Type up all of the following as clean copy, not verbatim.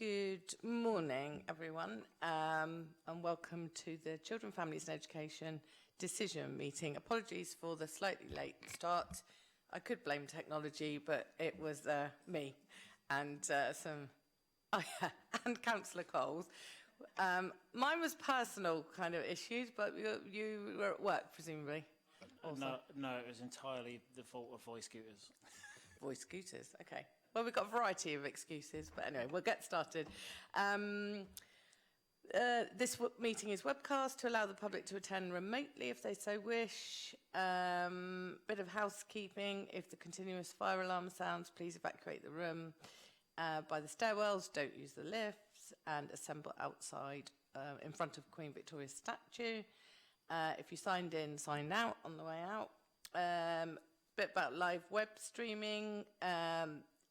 Good morning, everyone, and welcome to the Children, Families and Education decision meeting. Apologies for the slightly late start. I could blame technology, but it was me and and Councillor Coles. Mine was personal kind of issues, but you were at work, presumably. No, it was entirely the fault of voice scooters. Voice scooters, okay. Well, we've got a variety of excuses, but anyway, we'll get started. This meeting is webcast to allow the public to attend remotely if they so wish. Bit of housekeeping. If the continuous fire alarm sounds, please evacuate the room by the stairwells. Don't use the lifts and assemble outside in front of Queen Victoria's statue. If you signed in, signed out on the way out. Bit about live web streaming.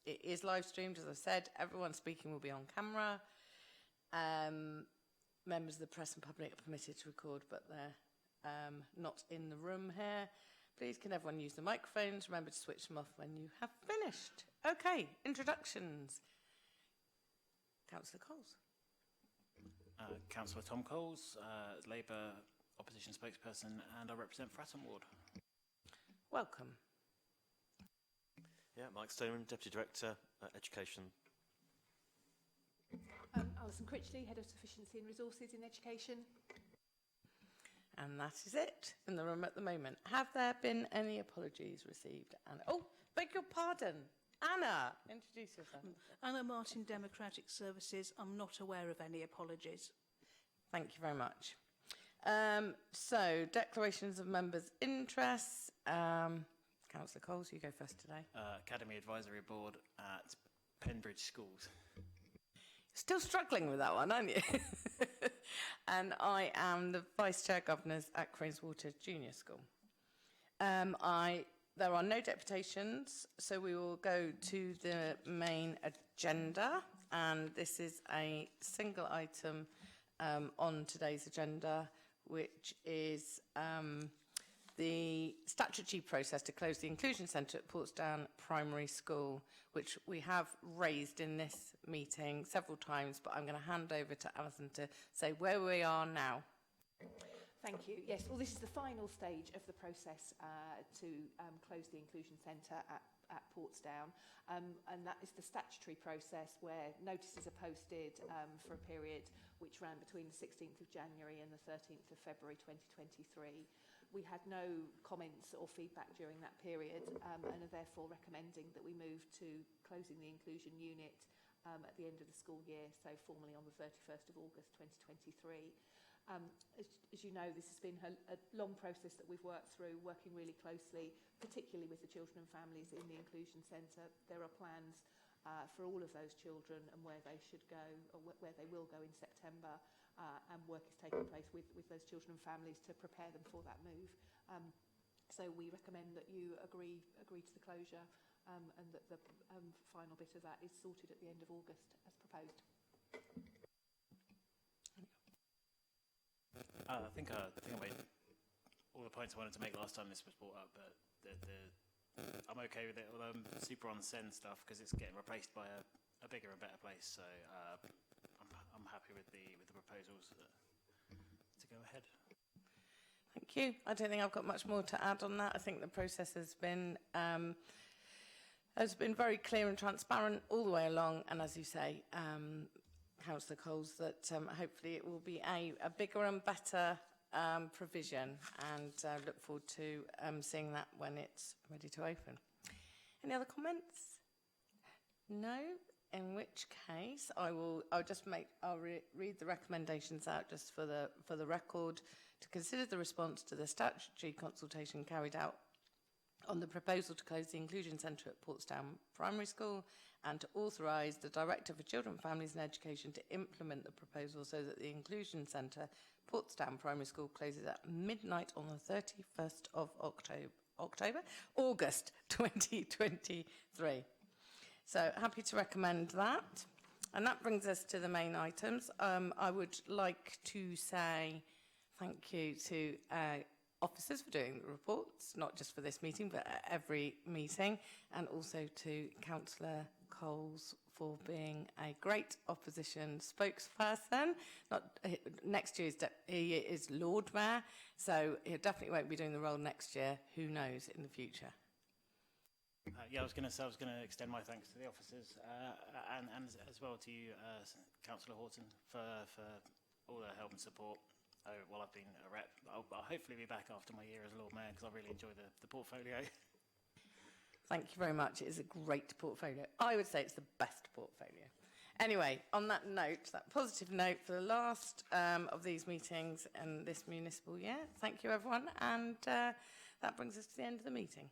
It is live streamed, as I said. Everyone speaking will be on camera. Members of the press and public are permitted to record, but they're not in the room here. Please, can everyone use the microphones? Remember to switch them off when you have finished. Okay, introductions. Councillor Coles. Councillor Tom Coles, Labour opposition spokesperson, and I represent Fratton Ward. Welcome. Yeah, Mike Stoneman, Deputy Director, Education. Alison Critchley, Head of Sufficiency and Resources in Education. And that is it in the room at the moment. Have there been any apologies received? Anna? Oh, beg your pardon. Anna, introduce yourself. Anna Martin, Democratic Services. I'm not aware of any apologies. Thank you very much. So, declarations of members' interests. Councillor Coles, you go first today. Academy Advisory Board at Penbridge Schools. Still struggling with that one, aren't you? And I am the Vice Chair Governors at Craneswater Junior School. There are no deputations, so we will go to the main agenda. And this is a single item on today's agenda, which is the statutory process to close the Inclusion Centre at Portsmouth Primary School, which we have raised in this meeting several times, but I'm going to hand over to Alison to say where we are now. Thank you. Yes, well, this is the final stage of the process to close the Inclusion Centre at Portsdown, and that is the statutory process where notices are posted for a period which ran between the 16th of January and the 13th of February 2023. We had no comments or feedback during that period and are therefore recommending that we move to closing the inclusion unit at the end of the school year, so formally on the 31st of August 2023. As you know, this has been a long process that we've worked through, working really closely, particularly with the children and families in the Inclusion Centre. There are plans for all of those children and where they should go, or where they will go in September, and work is taking place with those children and families to prepare them for that move. So we recommend that you agree to the closure and that the final bit of that is sorted at the end of August as proposed. I think I made all the points I wanted to make last time this was brought up, but I'm okay with it, although I'm super on send stuff because it's getting replaced by a bigger and better place. So I'm happy with the proposals to go ahead. Thank you. I don't think I've got much more to add on that. I think the process has been very clear and transparent all the way along, and as you say, Councillor Coles, that hopefully it will be a bigger and better provision, and look forward to seeing that when it's ready to open. Any other comments? No? In which case, I'll read the recommendations out just for the record. To consider the response to the statutory consultation carried out on the proposal to close the Inclusion Centre at Portsdown Primary School, and to authorise the Director for Children, Families and Education to implement the proposal so that the Inclusion Centre, Portsdown Primary School, closes at midnight on the 31st of August 2023. So happy to recommend that. And that brings us to the main items. I would like to say thank you to officers for doing the reports, not just for this meeting, but at every meeting, and also to Councillor Coles for being a great opposition spokesperson. Next year he is Lord Mayor, so he definitely won't be doing the role next year. Who knows in the future? Yeah, I was going to extend my thanks to the officers and as well to you, Councillor Horton, for all the help and support while I've been a rep. I'll hopefully be back after my year as Lord Mayor because I really enjoy the portfolio. Thank you very much. It is a great portfolio. I would say it's the best portfolio. Anyway, on that note, that positive note for the last of these meetings in this municipal year, thank you everyone, and that brings us to the end of the meeting.